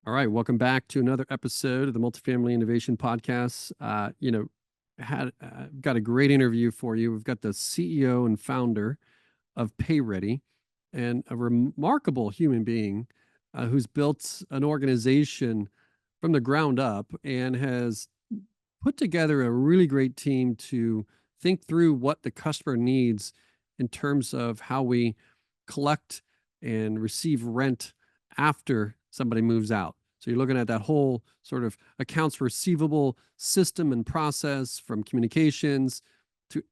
All right, welcome back to another episode of the Multifamily Innovation Podcast. Got a great interview for you. We've got the CEO and founder of PayReady, and a remarkable human being who's built an organization from the ground up and has put together a really great team to think through what the customer needs in terms of how we collect and receive rent after somebody moves out. So you're looking at that whole sort of accounts receivable system and process, from communications to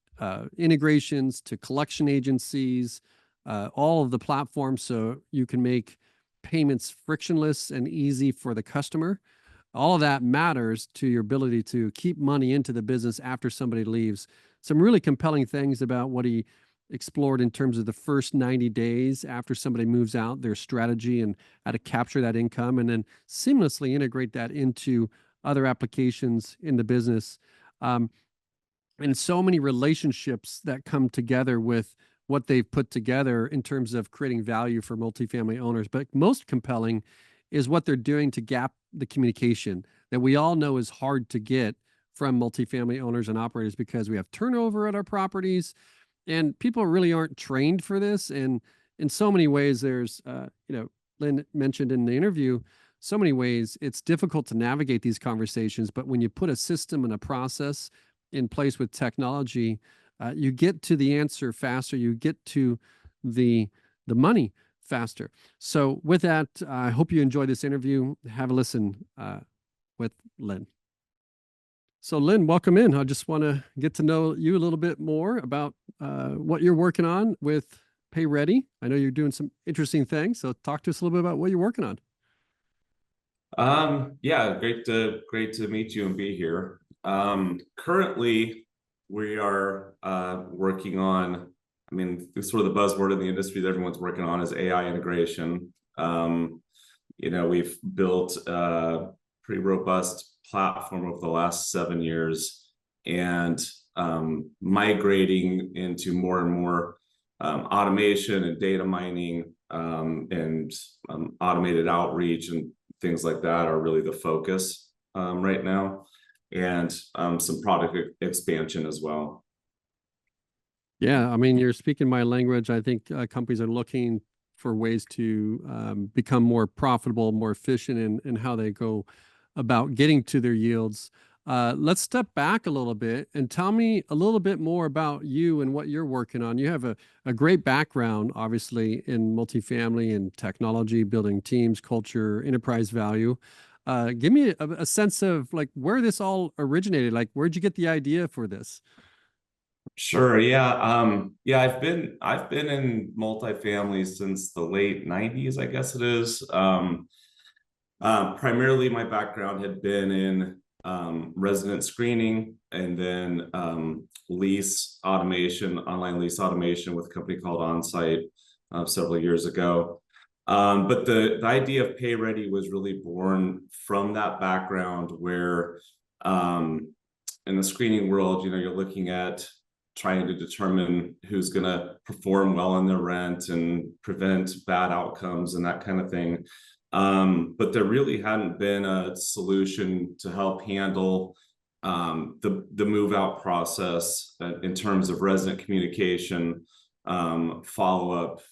integrations to collection agencies, all of the platforms, so you can make payments frictionless and easy for the customer. All of that matters to your ability to keep money into the business after somebody leaves. Some really compelling things about what he explored in terms of the first 90 days after somebody moves out, their strategy and how to capture that income, and then seamlessly integrate that into other applications in the business. And so many relationships that come together with what they've put together in terms of creating value for multifamily owners. But most compelling is what they're doing to gap the communication that we all know is hard to get from multifamily owners and operators, because we have turnover at our properties and people really aren't trained for this. And in so many ways, there's, Lynn mentioned in the interview, so many ways it's difficult to navigate these conversations. But when you put a system and a process in place with technology, you get to the answer faster. You get to the money faster. So with that, I hope you enjoy this interview. Have a listen with Lynn. So Lynn, welcome in. I just want to get to know you a little bit more about what you're working on with PayReady. I know you're doing some interesting things. So talk to us a little bit about what you're working on. Yeah, great to meet you and be here. Currently, we are working on, sort of the buzzword in the industry that everyone's working on is AI integration. We've built a pretty robust platform over the last 7 years, and migrating into more and more automation and data mining, and automated outreach and things like that are really the focus right now, and some product expansion as well. Yeah, I mean, you're speaking my language. I think companies are looking for ways to become more profitable, more efficient in how they go about getting to their yields. Let's step back a little bit and tell me a little bit more about you and what you're working on. You have a great background, obviously, in multifamily and technology, building teams, culture, enterprise value. Give me a sense of like where this all originated. Like, where'd you get the idea for this? Sure. Yeah. I've been in multifamily since the late 90s, I guess it is. Primarily, my background had been in resident screening, and then lease automation, online lease automation with a company called Onsite several years ago. But the idea of PayReady was really born from that background, where in the screening world, you're looking at trying to determine who's going to perform well in their rent and prevent bad outcomes and that kind of thing. But there really hadn't been a solution to help handle the move out process in terms of resident communication, follow-up,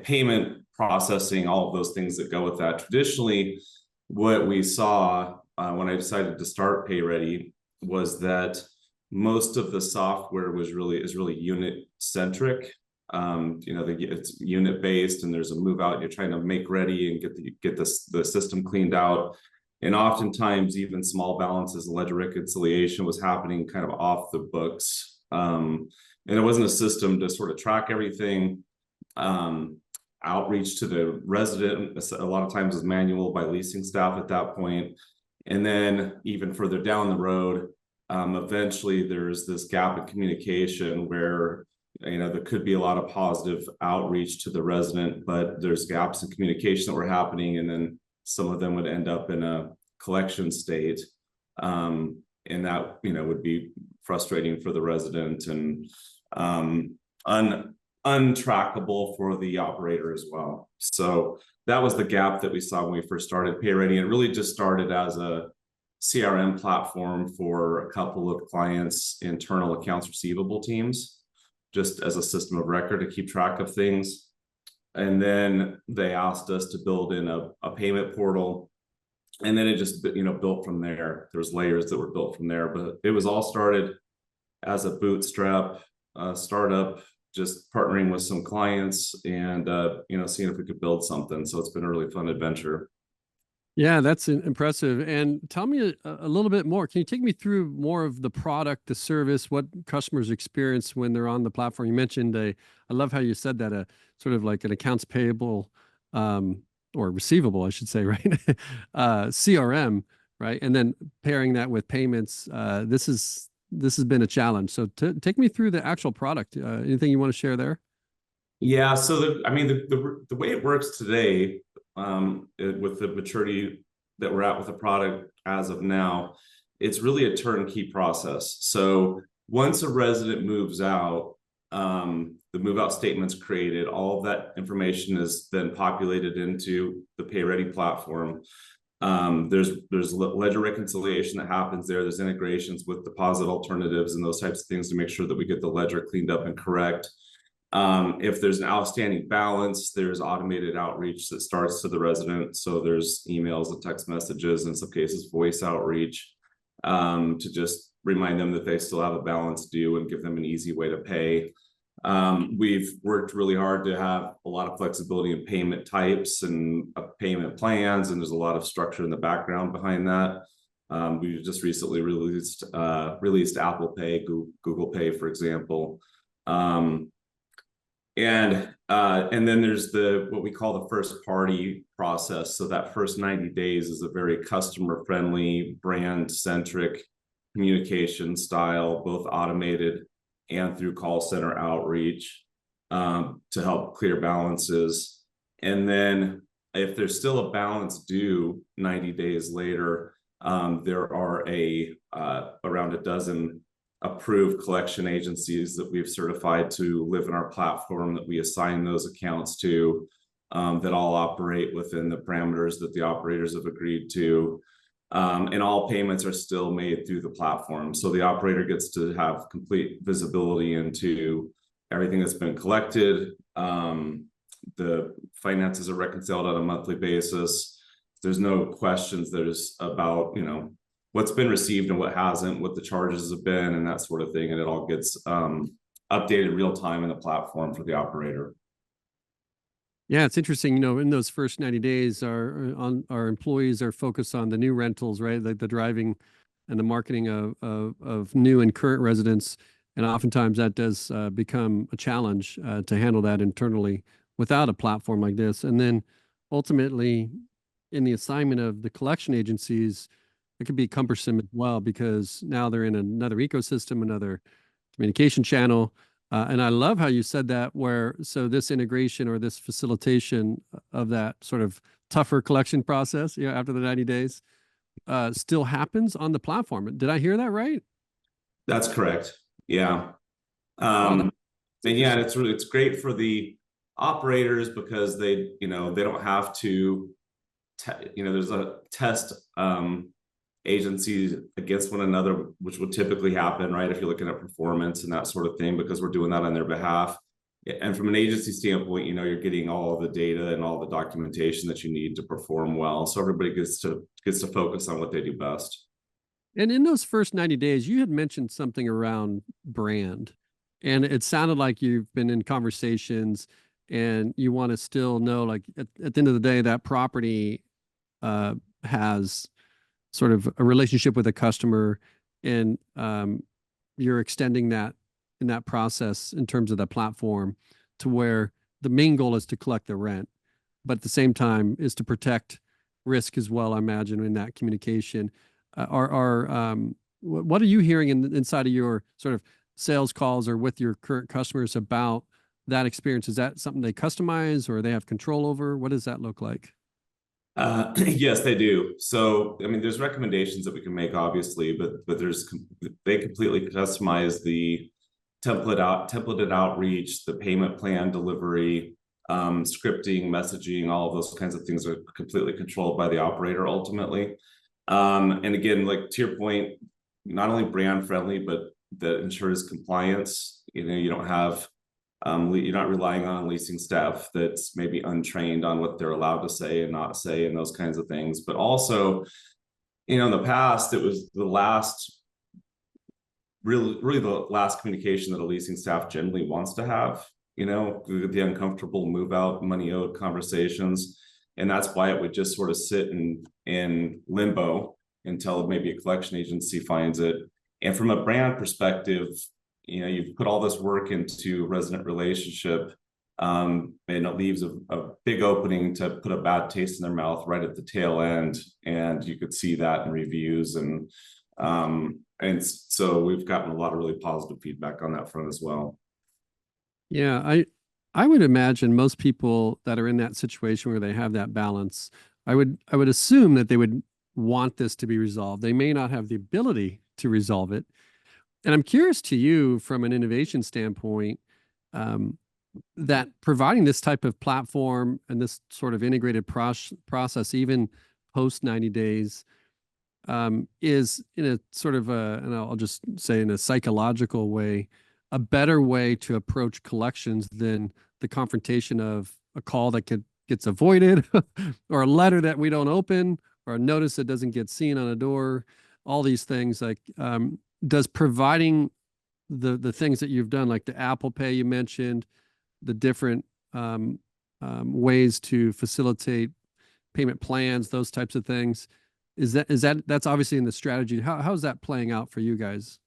payment processing, all of those things that go with that. Traditionally, what we saw when I decided to start PayReady was that most of the software is really unit centric. It's unit based, and there's a move out. You're trying to make ready and get the system cleaned out, and oftentimes even small balances and ledger reconciliation was happening kind of off the books. And it wasn't a system to sort of track everything. Outreach to the resident a lot of times is manual by leasing staff at that point, and then even further down the road, eventually there's this gap in communication where there could be a lot of positive outreach to the resident, but there's gaps in communication that were happening, and then some of them would end up in a collection state, and that would be frustrating for the resident and untrackable for the operator as well. So that was the gap that we saw when we first started PayReady. It really just started as a CRM platform for a couple of clients' internal accounts receivable teams, just as a system of record to keep track of things. And then they asked us to build in a payment portal. And then it just, built from there. There's layers that were built from there, but it was all started as a bootstrap startup, just partnering with some clients and, seeing if we could build something. So it's been a really fun adventure. Yeah, that's impressive. And tell me a little bit more. Can you take me through more of the product, the service, what customers experience when they're on the platform? You mentioned I love how you said that, sort of like an accounts payable, or receivable, I should say, right? CRM, right? And then pairing that with payments. This has been a challenge. So take me through the actual product. Anything you want to share there? Yeah. So the way it works today, with the maturity that we're at with the product as of now, it's really a turnkey process. So once a resident moves out, the move out statement's created, all of that information is then populated into the PayReady platform. There's ledger reconciliation that happens there. There's integrations with deposit alternatives and those types of things to make sure that we get the ledger cleaned up and correct. If there's an outstanding balance, there's automated outreach that starts to the resident. So there's emails and text messages, in some cases, voice outreach, to just remind them that they still have a balance due and give them an easy way to pay. We've worked really hard to have a lot of flexibility in payment types and payment plans, and there's a lot of structure in the background behind that. We just recently released Apple Pay, Google Pay, for example. And then there's what we call the first party process. So that first 90 days is a very customer friendly, brand centric communication style, both automated and through call center outreach, to help clear balances. And then if there's still a balance due 90 days later, there are around a dozen approved collection agencies that we've certified to live in our platform, that we assign those accounts to, that all operate within the parameters that the operators have agreed to. And all payments are still made through the platform. So the operator gets to have complete visibility into everything that's been collected. The finances are reconciled on a monthly basis. There's no questions there's about, what's been received and what hasn't, what the charges have been, and that sort of thing. And it all gets updated real time in the platform for the operator. Yeah, it's interesting. In those first 90 days, our employees are focused on the new rentals, right? Like the driving and the marketing of new and current residents. And oftentimes that does become a challenge to handle that internally without a platform like this. And then ultimately, in the assignment of the collection agencies, it could be cumbersome as well, because now they're in another ecosystem, another communication channel. And I love how you said that, so this integration or this facilitation of that sort of tougher collection process, after the 90 days, still happens on the platform. Did I hear that right? That's correct. Yeah. Wow, And yeah, it's great for the operators because they don't have to, there's a test agencies against one another, which would typically happen, right? If you're looking at performance and that sort of thing, because we're doing that on their behalf. And from an agency standpoint, you're getting all of the data and all the documentation that you need to perform well. So everybody gets to focus on what they do best. And in those first 90 days, you had mentioned something around brand, and it sounded like you've been in conversations and you want to still know, like at the end of the day, that property has sort of a relationship with a customer, and you're extending that in that process in terms of the platform to where the main goal is to collect the rent, but at the same time is to protect risk as well, I imagine, in that communication. What are you hearing inside of your sort of sales calls or with your current customers about that experience? Is that something they customize or they have control over? What does that look like? Yes, they do. So, there's recommendations that we can make, obviously, but they completely customize the templated outreach, the payment plan delivery, scripting, messaging, all of those kinds of things are completely controlled by the operator ultimately. And again, like to your point, not only brand friendly, but that ensures compliance. You don't have, you're not relying on leasing staff that's maybe untrained on what they're allowed to say and not say and those kinds of things. But also, in the past, it was the last really the last communication that a leasing staff generally wants to have, the uncomfortable move out, money owed conversations. And that's why it would just sort of sit in limbo until maybe a collection agency finds it. And from a brand perspective, you've put all this work into resident relationship, and it leaves a big opening to put a bad taste in their mouth right at the tail end. And you could see that in reviews. And so we've gotten a lot of really positive feedback on that front as well. Yeah, I would imagine most people that are in that situation where they have that balance, I would assume that they would want this to be resolved. They may not have the ability to resolve it. And I'm curious to you from an innovation standpoint, that providing this type of platform and this sort of integrated process, even post 90 days, is in a sort of and I'll just say in a psychological way, a better way to approach collections than the confrontation of a call that gets avoided or a letter that we don't open or a notice that doesn't get seen on a door. All these things, like, does providing the things that you've done, like the Apple Pay you mentioned, the different ways to facilitate payment plans, those types of things, that's obviously in the strategy. How's that playing out for you guys?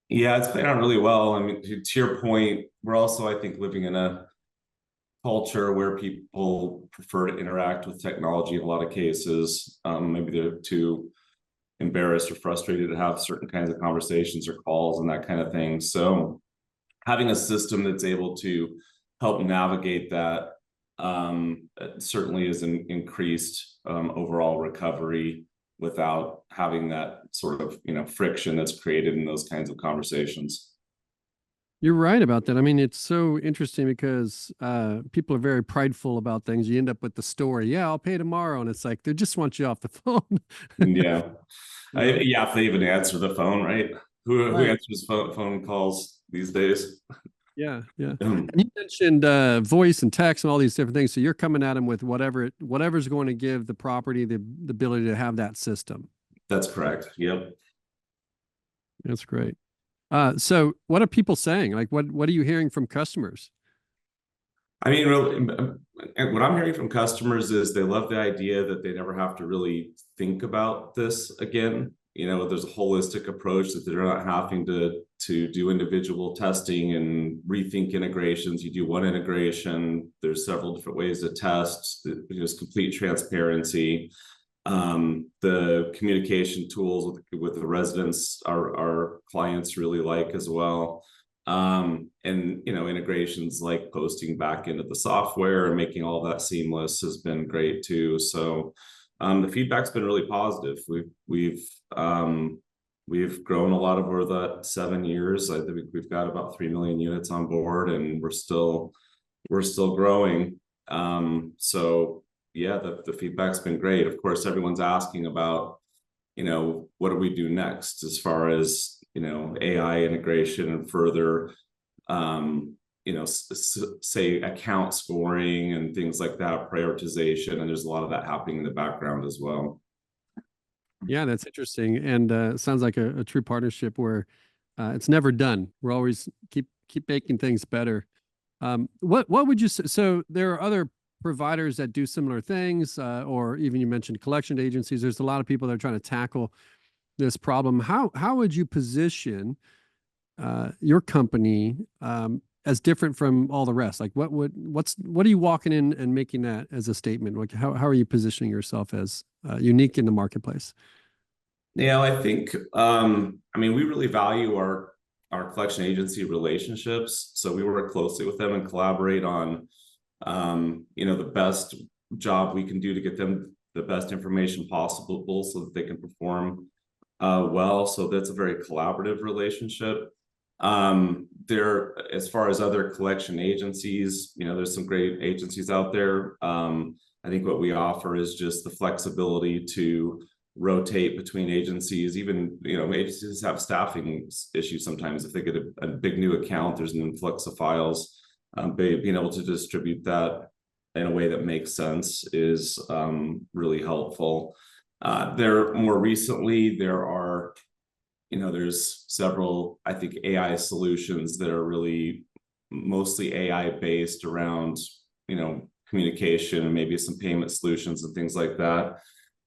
Yeah, it's playing out really well. I mean, to your point, we're also, I think, living in a culture where people prefer to interact with technology in a lot of cases. Maybe they're too embarrassed or frustrated to have certain kinds of conversations or calls and that kind of thing. So having a system that's able to help navigate that certainly is an increased overall recovery without having that sort of friction that's created in those kinds of conversations. You're right about that. I mean, it's so interesting because people are very prideful about things. You end up with the story, yeah, I'll pay tomorrow, and it's like they just want you off the phone. Yeah. Yeah, if they even answer the phone, right? Who Right. answers phone calls these days? Yeah, yeah. And you mentioned voice and text and all these different things. So you're coming at them with whatever's going to give the property the ability to have that system. That's correct. Yep. That's great. So what are people saying? Like, what are you hearing from customers? I mean, really, what I'm hearing from customers is they love the idea that they never have to really think about this again. There's a holistic approach that they're not having to do individual testing and rethink integrations. You do one integration, there's several different ways to test. There's complete transparency. The communication tools with the residents, our clients really like as well. And integrations like posting back into the software and making all that seamless has been great too. So the feedback's been really positive. We've grown a lot over that 7 years. I think we've got about 3 million units on board, and we're still growing. So yeah, the feedback's been great. Of course, everyone's asking about, what do we do next as far as, AI integration and further, say account scoring and things like that, prioritization. And there's a lot of that happening in the background as well. Yeah, that's interesting, and sounds like a true partnership where it's never done. We're always keep making things better. What would you say? So there are other providers that do similar things, or even you mentioned collection agencies. There's a lot of people that are trying to tackle this problem. How would you position your company as different from all the rest? Like, what are you walking in and making that as a statement? Like, how are you positioning yourself as unique in the marketplace? Yeah, I think I mean, we really value our collection agency relationships, so we work closely with them and collaborate on the best job we can do to get them the best information possible so that they can perform well. So that's a very collaborative relationship. there, as far as other collection agencies, there's some great agencies out there. I think what we offer is just the flexibility to rotate between agencies. Even, agencies have staffing issues sometimes. If they get a big new account, there's an influx of files. Being able to distribute that in a way that makes sense is really helpful. More recently, there's several, I think, AI solutions that are really mostly AI based around, communication and maybe some payment solutions and things like that,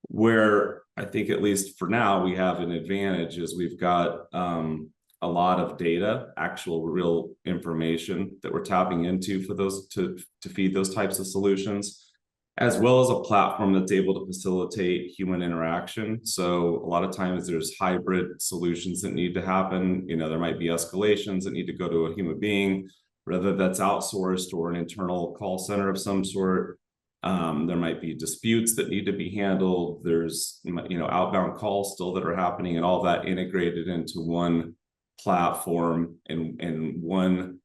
where I think, at least for now, we have an advantage is we've got a lot of data, actual real information that we're tapping into for those to feed those types of solutions, as well as a platform that's able to facilitate human interaction. So a lot of times there's hybrid solutions that need to happen. There might be escalations that need to go to a human being, whether that's outsourced or an internal call center of some sort. There might be disputes that need to be handled. There's, outbound calls still that are happening, and all that integrated into one platform and one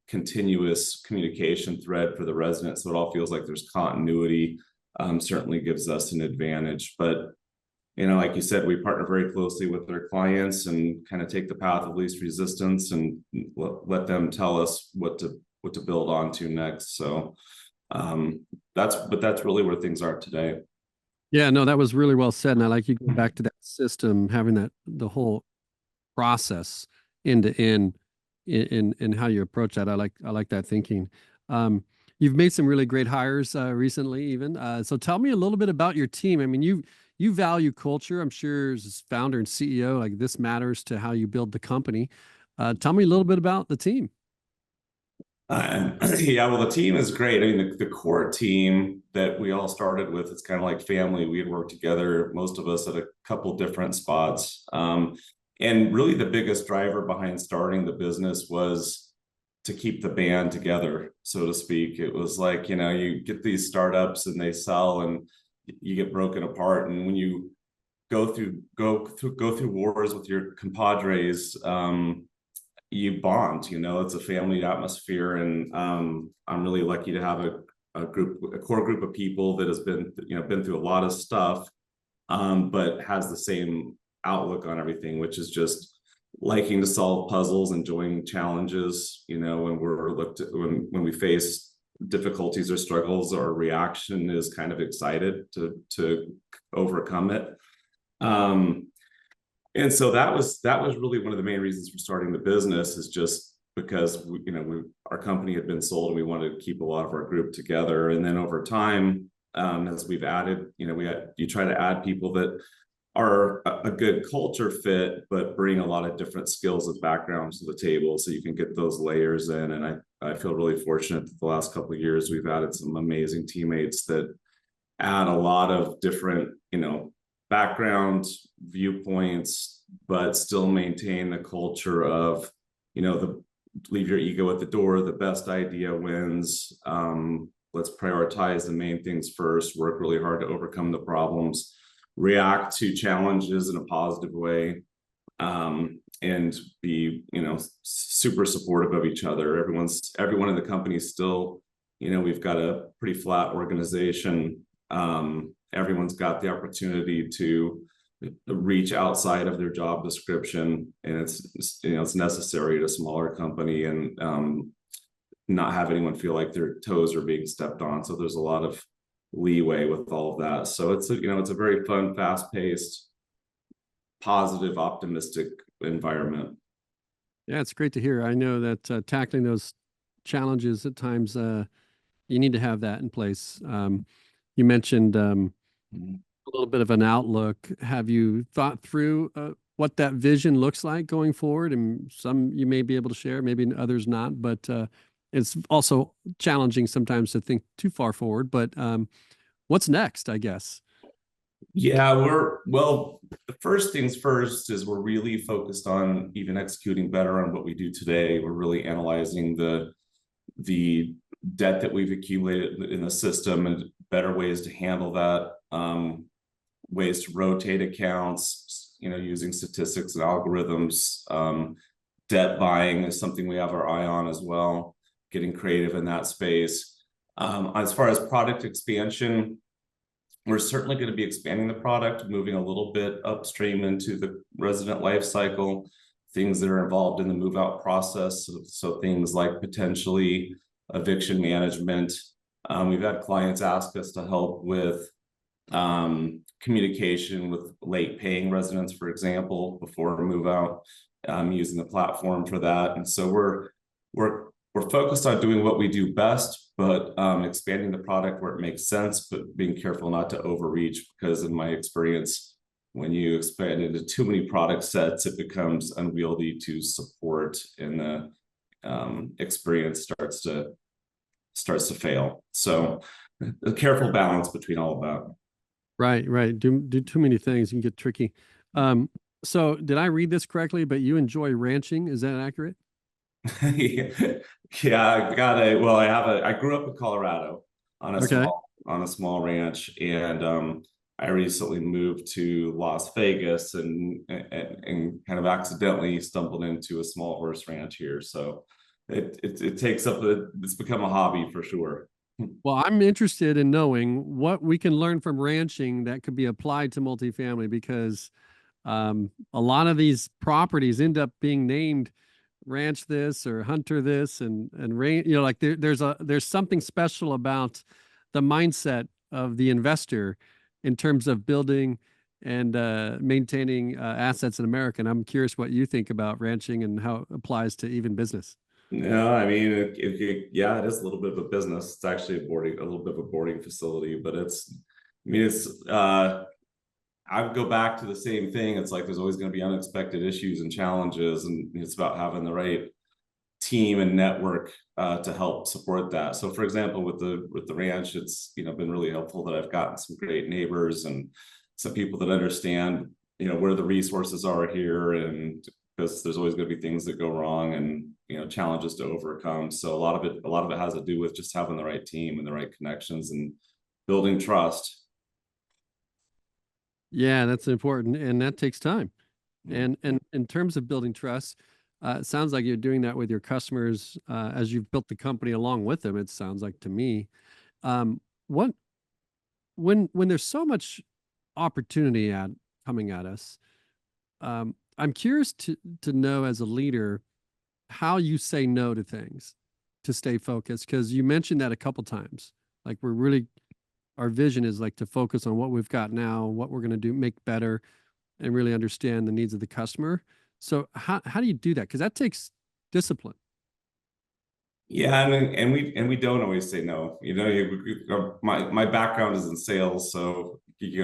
continuous communication thread for the residents. So it all feels like there's continuity. Certainly gives us an advantage. But, like you said, we partner very closely with our clients and kind of take the path of least resistance and let them tell us what to build onto next. So that's really where things are today. Yeah, no, that was really well said. And I like you going back to that system, having the whole process end to end in how you approach that. I like that thinking. You've made some really great hires recently, even. So tell me a little bit about your team. I mean, you value culture. I'm sure as founder and CEO, like this matters to how you build the company. Tell me a little bit about the team. Yeah, well, the team is great. I mean, the core team that we all started with, it's kind of like family. We had worked together, most of us, at a couple different spots. And really the biggest driver behind starting the business was to keep the band together, so to speak. It was like, you get these startups and they sell and you get broken apart. And when you go through wars with your compadres, you bond. It's a family atmosphere. And I'm really lucky to have a core group of people that has been through a lot of stuff, but has the same outlook on everything, which is just liking to solve puzzles, enjoying challenges. When we face difficulties or struggles, our reaction is kind of excited to overcome it. And so that was really one of the main reasons for starting the business, is just because our company had been sold and we wanted to keep a lot of our group together. And then over time, as we've added, you try to add people that are a good culture fit, but bring a lot of different skills and backgrounds to the table, so you can get those layers in. And I feel really fortunate that the last couple of years we've added some amazing teammates that add a lot of different, backgrounds, viewpoints, but still maintain the culture of, leave your ego at the door, the best idea wins. Let's prioritize the main things first, work really hard to overcome the problems, react to challenges in a positive way, and be, super supportive of each other. Everyone in the company is still, we've got a pretty flat organization. Everyone's got the opportunity to reach outside of their job description, and it's necessary at a smaller company, and not have anyone feel like their toes are being stepped on. So there's a lot of leeway with all of that. So it's a very fun, fast-paced, positive, optimistic environment. Yeah, it's great to hear. I know that tackling those challenges at times, you need to have that in place. You mentioned a little bit of an outlook. Have you thought through what that vision looks like going forward? And some you may be able to share, maybe others not, but it's also challenging sometimes to think too far forward. But what's next, I guess? Yeah, the first things first is we're really focused on even executing better on what we do today. We're really analyzing the debt that we've accumulated in the system and better ways to handle that, ways to rotate accounts, using statistics and algorithms, Debt buying is something we have our eye on as well, getting creative in that space. As far as product expansion, we're certainly going to be expanding the product, moving a little bit upstream into the resident life cycle, things that are involved in the move out process. So things like potentially eviction management. We've had clients ask us to help with communication with late paying residents, for example, before a move out, using the platform for that. And so we're focused on doing what we do best, but expanding the product where it makes sense, but being careful not to overreach, because in my experience, when you expand into too many product sets, it becomes unwieldy to support, and the experience starts to fail. So a careful balance between all of that. Right. Do too many things, you can get tricky. So did I read this correctly? But you enjoy ranching, is that accurate? Yeah, I grew up in Colorado on a Okay. small ranch, and I recently moved to Las Vegas and kind of accidentally stumbled into a small horse ranch here. So it takes up it's become a hobby for sure. Well, I'm interested in knowing what we can learn from ranching that could be applied to multifamily, because a lot of these properties end up being named ranch this or hunter this, and rain, like there's something special about the mindset of the investor in terms of building and maintaining assets in America. And I'm curious what you think about ranching and how it applies to even business. No, I mean, yeah, it is a little bit of a business. It's actually a little bit of a boarding facility, but I would go back to the same thing. It's like there's always going to be unexpected issues and challenges, and it's about having the right team and network to help support that. So, for example, with the ranch, it's been really helpful that I've gotten some great neighbors and some people that understand where the resources are here, and because there's always going to be things that go wrong and challenges to overcome. So a lot of it has to do with just having the right team and the right connections and building trust. Yeah, that's important, and that takes time. Mm. And in terms of building trust, it sounds like you're doing that with your customers as you've built the company along with them. It sounds like to me. What when there's so much opportunity coming at us, I'm curious to know, as a leader, how you say no to things to stay focused, because you mentioned that a couple times. Like, our vision is like to focus on what we've got now, what we're going to do, make better, and really understand the needs of the customer. So how do you do that? Because that takes discipline. Yeah, and we don't always say no. My background is in sales, so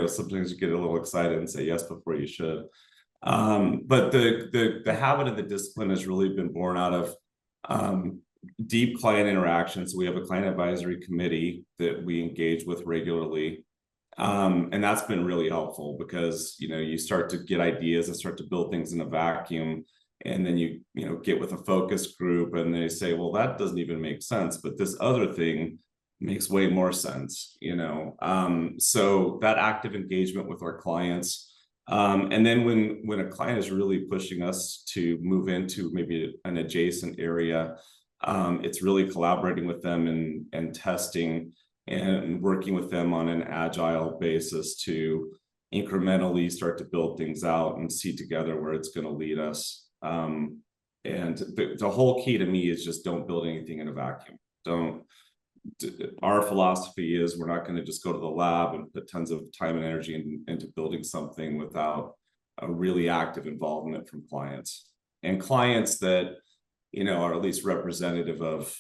sometimes you get a little excited and say yes before you should. But the habit of the discipline has really been born out of deep client interactions. So we have a client advisory committee that we engage with regularly. And that's been really helpful, because you start to get ideas and start to build things in a vacuum, and then you get with a focus group and they say, well, that doesn't even make sense, but this other thing makes way more sense. So that active engagement with our clients, and then when a client is really pushing us to move into maybe an adjacent area, it's really collaborating with them and testing and working with them on an agile basis to incrementally start to build things out and see together where it's going to lead us. And the whole key to me is just don't build anything in a vacuum. Our philosophy is we're not going to just go to the lab and put tons of time and energy into building something without a really active involvement from clients, and clients that are at least representative of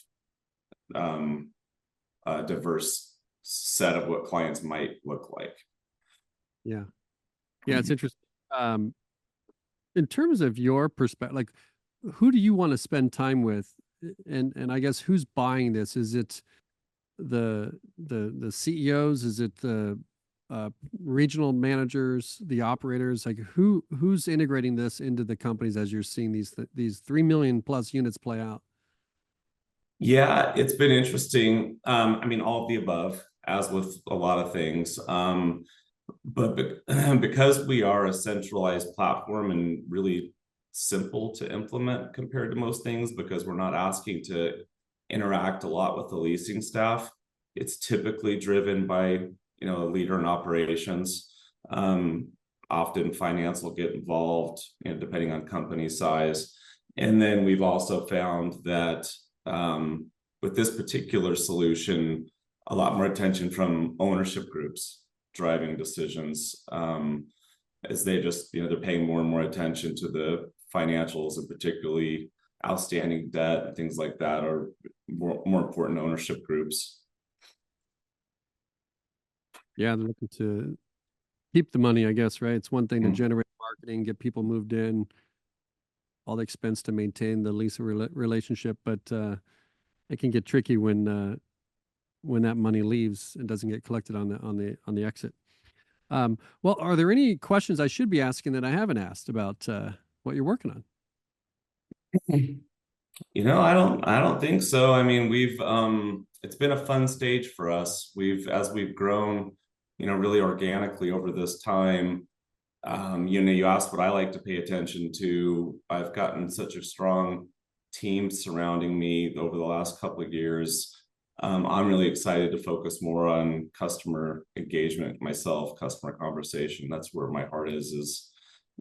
a diverse set of what clients might look like. Yeah. Yeah, it's interesting. In terms of your perspective, like, who do you want to spend time with? And I guess who's buying this? Is it the CEOs? Is it the regional managers, the operators? Like, who's integrating this into the companies as you're seeing these 3 million plus units play out? Yeah, it's been interesting. I mean, all of the above, as with a lot of things. But because we are a centralized platform and really simple to implement compared to most things because we're not asking to interact a lot with the leasing staff. It's typically driven by, a leader in operations. Often finance will get involved, depending on company size. And then we've also found that with this particular solution, a lot more attention from ownership groups driving decisions, as they just, they're paying more and more attention to the financials, and particularly outstanding debt and things like that are more important ownership groups. Yeah, they're looking to keep the money, I guess, right? It's one thing to generate marketing, get people moved in, all the expense to maintain the lease relationship, but it can get tricky when that money leaves and doesn't get collected on the exit. Well, are there any questions I should be asking that I haven't asked about what you're working on? I don't think so. I mean, it's been a fun stage for us. As we've grown, really organically over this time. You asked what I like to pay attention to. I've gotten such a strong team surrounding me over the last couple of years. I'm really excited to focus more on customer engagement myself, customer conversation. That's where my heart is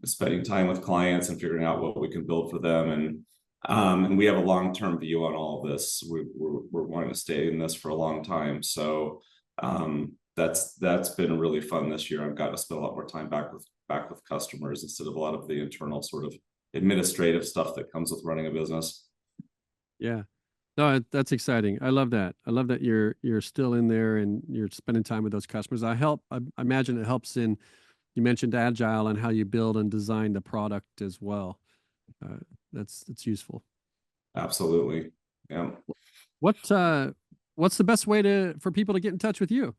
spending time with clients and figuring out what we can build for them. And we have a long-term view on all of this. We're wanting to stay in this for a long time. So that's been really fun this year. I've got to spend a lot more time back with customers instead of a lot of the internal sort of administrative stuff that comes with running a business. Yeah. No, that's exciting. I love that. I love that you're still in there and you're spending time with those customers. I imagine it helps you mentioned Agile and how you build and design the product as well. That's useful. Absolutely. Yeah. What's the best way for people to get in touch with you?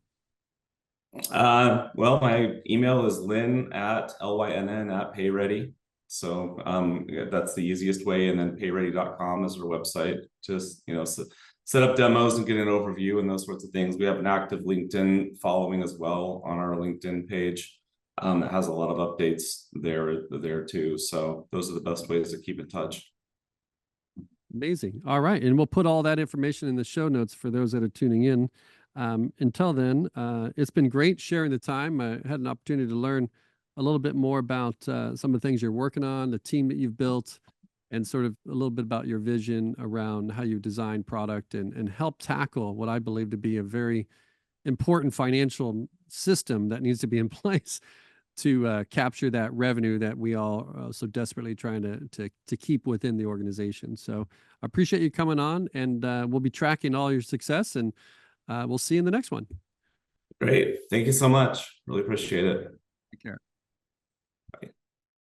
Well, my email is lynn@payready. So that's the easiest way. And then payready.com is our website. Just, set up demos and get an overview and those sorts of things. We have an active LinkedIn following as well on our LinkedIn page. That has a lot of updates there too. So those are the best ways to keep in touch. Amazing. All right. And we'll put all that information in the show notes for those that are tuning in. Until then, it's been great sharing the time. I had an opportunity to learn a little bit more about some of the things you're working on, the team that you've built, and sort of a little bit about your vision around how you design product and help tackle what I believe to be a very important financial system that needs to be in place to capture that revenue that we all are so desperately trying to keep within the organization. So I appreciate you coming on, and we'll be tracking all your success, and we'll see you in the next one. Great. Thank you so much. Really appreciate it. Take care.